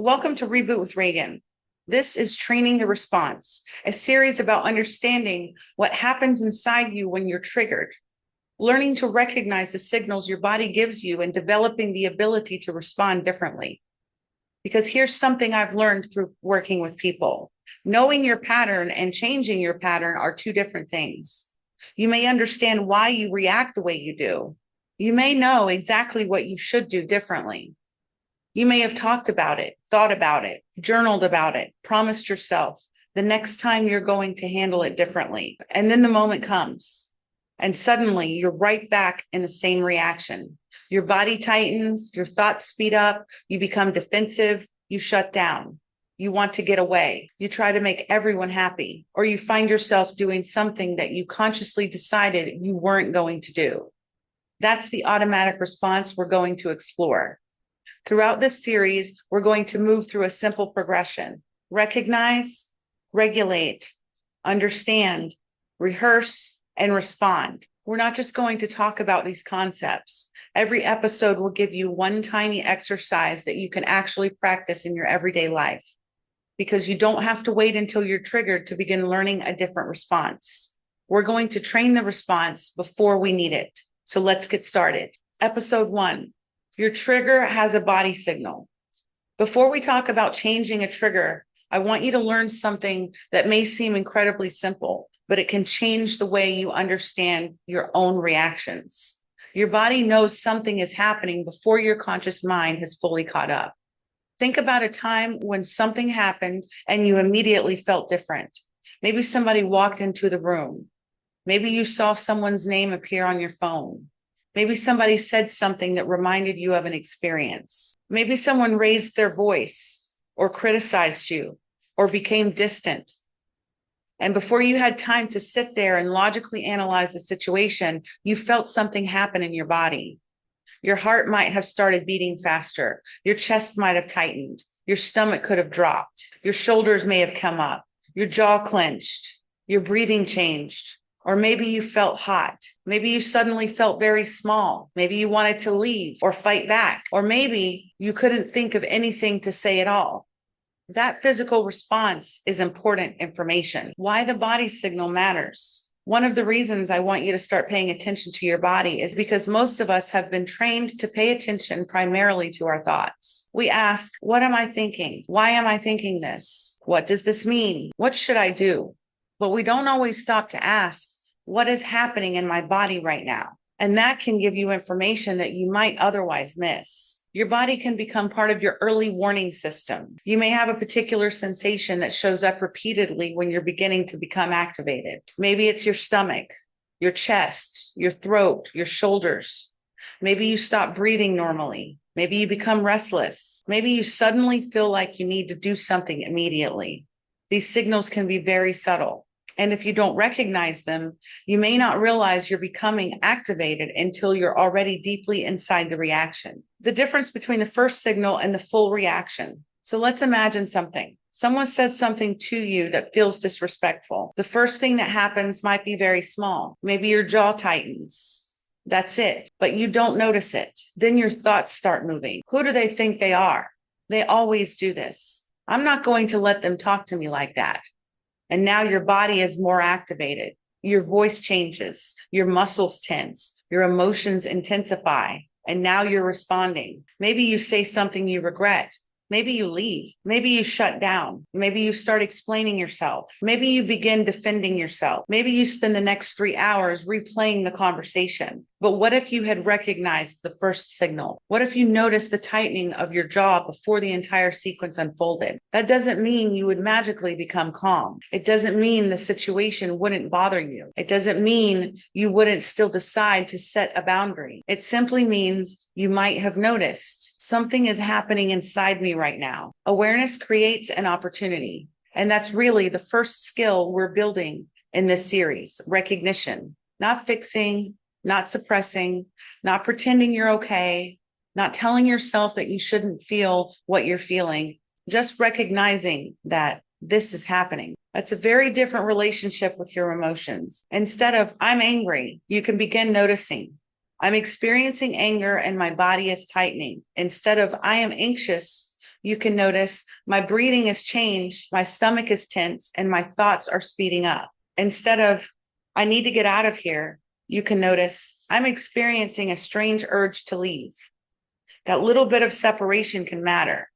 Welcome to Reboot with Reygan. This is Training the Response, a series about understanding what happens inside you when you're triggered, learning to recognize the signals your body gives you, and developing the ability to respond differently. Because here's something I've learned through working with people. Knowing your pattern and changing your pattern are two different things. You may understand why you react the way you do. You may know exactly what you should do differently. You may have talked about it, thought about it, journaled about it, promised yourself the next time you're going to handle it differently. And then the moment comes, and suddenly you're right back in the same reaction. Your body tightens, your thoughts speed up, you become defensive, you shut down. You want to get away. You try to make everyone happy, or you find yourself doing something that you consciously decided you weren't going to do. That's the automatic response we're going to explore. Throughout this series, we're going to move through a simple progression: recognize, regulate, understand, rehearse, and respond. We're not just going to talk about these concepts. Every episode will give you one tiny exercise that you can actually practice in your everyday life, because you don't have to wait until you're triggered to begin learning a different response. We're going to train the response before we need it. So let's get started. Episode 1. Your trigger has a body signal. Before we talk about changing a trigger, I want you to learn something that may seem incredibly simple, but it can change the way you understand your own reactions. Your body knows something is happening before your conscious mind has fully caught up. Think about a time when something happened and you immediately felt different. Maybe somebody walked into the room. Maybe you saw someone's name appear on your phone. Maybe somebody said something that reminded you of an experience. Maybe someone raised their voice or criticized you or became distant. And before you had time to sit there and logically analyze the situation, you felt something happen in your body. Your heart might have started beating faster. Your chest might have tightened. Your stomach could have dropped. Your shoulders may have come up. Your jaw clenched. Your breathing changed. Or maybe you felt hot. Maybe you suddenly felt very small. Maybe you wanted to leave or fight back. Or maybe you couldn't think of anything to say at all. That physical response is important information. Why the body signal matters. One of the reasons I want you to start paying attention to your body is because most of us have been trained to pay attention primarily to our thoughts. We ask, what am I thinking? Why am I thinking this? What does this mean? What should I do? But we don't always stop to ask, what is happening in my body right now? And that can give you information that you might otherwise miss. Your body can become part of your early warning system. You may have a particular sensation that shows up repeatedly when you're beginning to become activated. Maybe it's your stomach, your chest, your throat, your shoulders. Maybe you stop breathing normally. Maybe you become restless. Maybe you suddenly feel like you need to do something immediately. These signals can be very subtle. And if you don't recognize them, you may not realize you're becoming activated until you're already deeply inside the reaction. The difference between the first signal and the full reaction. So let's imagine something. Someone says something to you that feels disrespectful. The first thing that happens might be very small. Maybe your jaw tightens. That's it. But you don't notice it. Then your thoughts start moving. Who do they think they are? They always do this. I'm not going to let them talk to me like that. And now your body is more activated. Your voice changes. Your muscles tense. Your emotions intensify. And now you're responding. Maybe you say something you regret. Maybe you leave. Maybe you shut down. Maybe you start explaining yourself. Maybe you begin defending yourself. Maybe you spend the next 3 hours replaying the conversation. But what if you had recognized the first signal? What if you noticed the tightening of your jaw before the entire sequence unfolded? That doesn't mean you would magically become calm. It doesn't mean the situation wouldn't bother you. It doesn't mean you wouldn't still decide to set a boundary. It simply means you might have noticed something is happening inside me right now. Awareness creates an opportunity. And that's really the first skill we're building in this series: recognition, not fixing, not suppressing, not pretending you're okay, not telling yourself that you shouldn't feel what you're feeling, just recognizing that this is happening. That's a very different relationship with your emotions. Instead of, I'm angry, you can begin noticing, I'm experiencing anger and my body is tightening. Instead of, I am anxious, You can notice my breathing has changed, my stomach is tense, and my thoughts are speeding up. Instead of, I need to get out of here, you can notice, I'm experiencing a strange urge to leave. That little bit of separation can matter.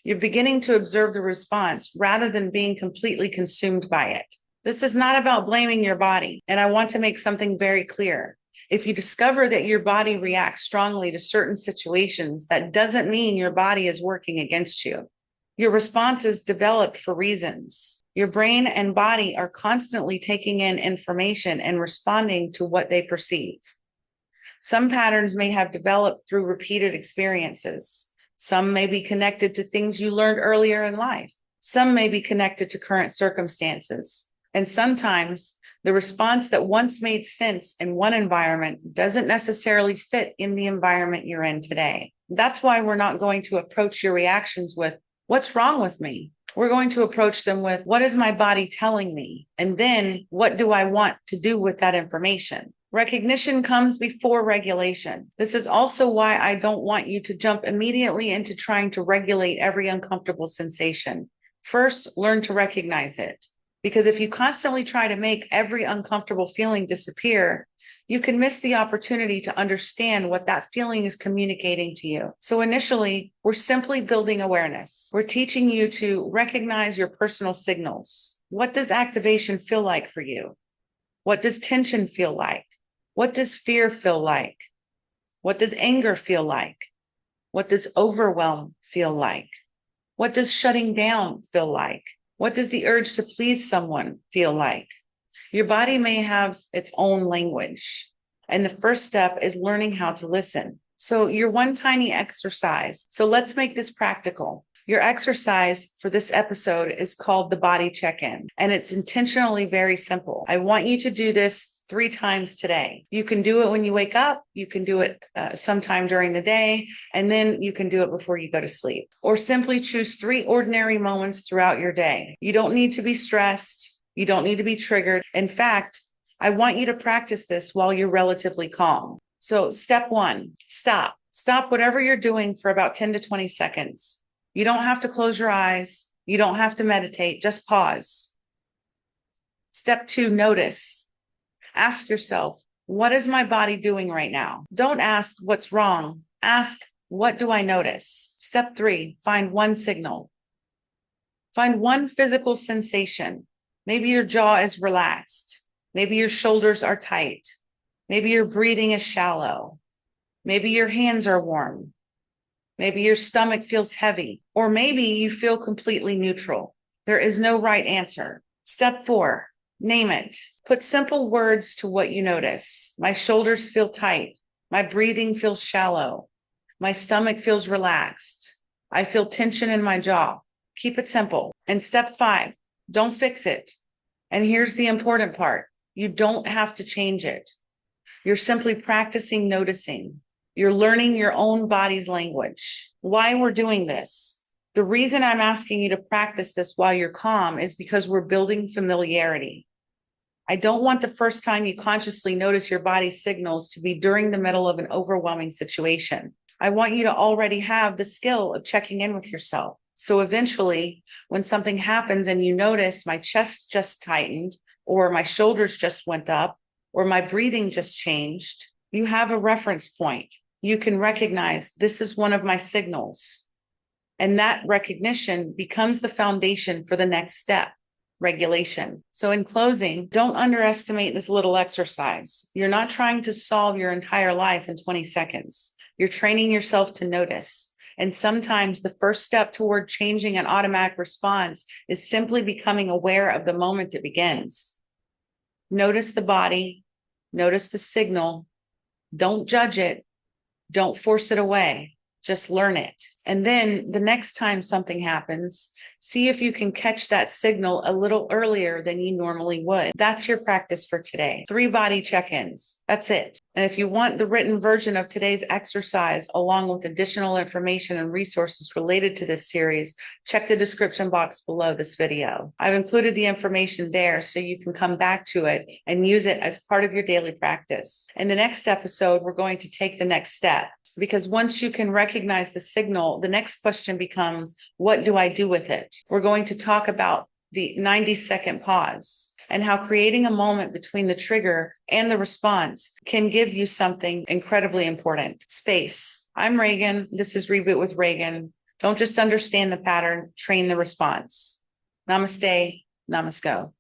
You're beginning to observe the response rather than being completely consumed by it. This is not about blaming your body, and I want to make something very clear. If you discover that your body reacts strongly to certain situations, that doesn't mean your body is working against you. Your response is developed for reasons. Your brain and body are constantly taking in information and responding to what they perceive. Some patterns may have developed through repeated experiences. Some may be connected to things you learned earlier in life. Some may be connected to current circumstances. And sometimes the response that once made sense in one environment doesn't necessarily fit in the environment you're in today. That's why we're not going to approach your reactions with, what's wrong with me? We're going to approach them with, what is my body telling me? And then what do I want to do with that information? Recognition comes before regulation. This is also why I don't want you to jump immediately into trying to regulate every uncomfortable sensation. First, learn to recognize it. Because if you constantly try to make every uncomfortable feeling disappear, you can miss the opportunity to understand what that feeling is communicating to you. So initially, we're simply building awareness. We're teaching you to recognize your personal signals. What does activation feel like for you? What does tension feel like? What does fear feel like? What does anger feel like? What does overwhelm feel like? What does shutting down feel like? What does the urge to please someone feel like? Your body may have its own language, and the first step is learning how to listen. So your one tiny exercise. So let's make this practical. Your exercise for this episode is called the body check-in, and it's intentionally very simple. I want you to do this 3 times today. You can do it when you wake up, you can do it sometime during the day, and then you can do it before you go to sleep. Or simply choose 3 ordinary moments throughout your day. You don't need to be stressed. You don't need to be triggered. In fact, I want you to practice this while you're relatively calm. So step 1, stop. Stop whatever you're doing for about 10 to 20 seconds. You don't have to close your eyes. You don't have to meditate. Just pause. Step 2, notice. Ask yourself, what is my body doing right now? Don't ask what's wrong. Ask, what do I notice? Step 3, find one signal. Find one physical sensation. Maybe your jaw is relaxed. Maybe your shoulders are tight. Maybe your breathing is shallow. Maybe your hands are warm. Maybe your stomach feels heavy, or maybe you feel completely neutral. There is no right answer. Step 4, name it. Put simple words to what you notice. My shoulders feel tight. My breathing feels shallow. My stomach feels relaxed. I feel tension in my jaw. Keep it simple. And step 5, don't fix it. And here's the important part. You don't have to change it. You're simply practicing noticing. You're learning your own body's language. Why we're doing this? The reason I'm asking you to practice this while you're calm is because we're building familiarity. I don't want the first time you consciously notice your body's signals to be during the middle of an overwhelming situation. I want you to already have the skill of checking in with yourself. So eventually, when something happens and you notice my chest just tightened, or my shoulders just went up, or my breathing just changed, you have a reference point. You can recognize this is one of my signals. And that recognition becomes the foundation for the next step, regulation. So in closing, don't underestimate this little exercise. You're not trying to solve your entire life in 20 seconds. You're training yourself to notice. And sometimes the first step toward changing an automatic response is simply becoming aware of the moment it begins. Notice the body, notice the signal. Don't judge it. Don't force it away. Just learn it. And then the next time something happens, see if you can catch that signal a little earlier than you normally would. That's your practice for today. 3 body check-ins. That's it. And if you want the written version of today's exercise, along with additional information and resources related to this series, check the description box below this video. I've included the information there so you can come back to it and use it as part of your daily practice. In the next episode, we're going to take the next step. Because once you can recognize the signal, the next question becomes, what do I do with it? We're going to talk about the 90-second pause and how creating a moment between the trigger and the response can give you something incredibly important. Space. I'm Reygan. This is Reboot with Reygan. Don't just understand the pattern, train the response. Namaste. Namasko.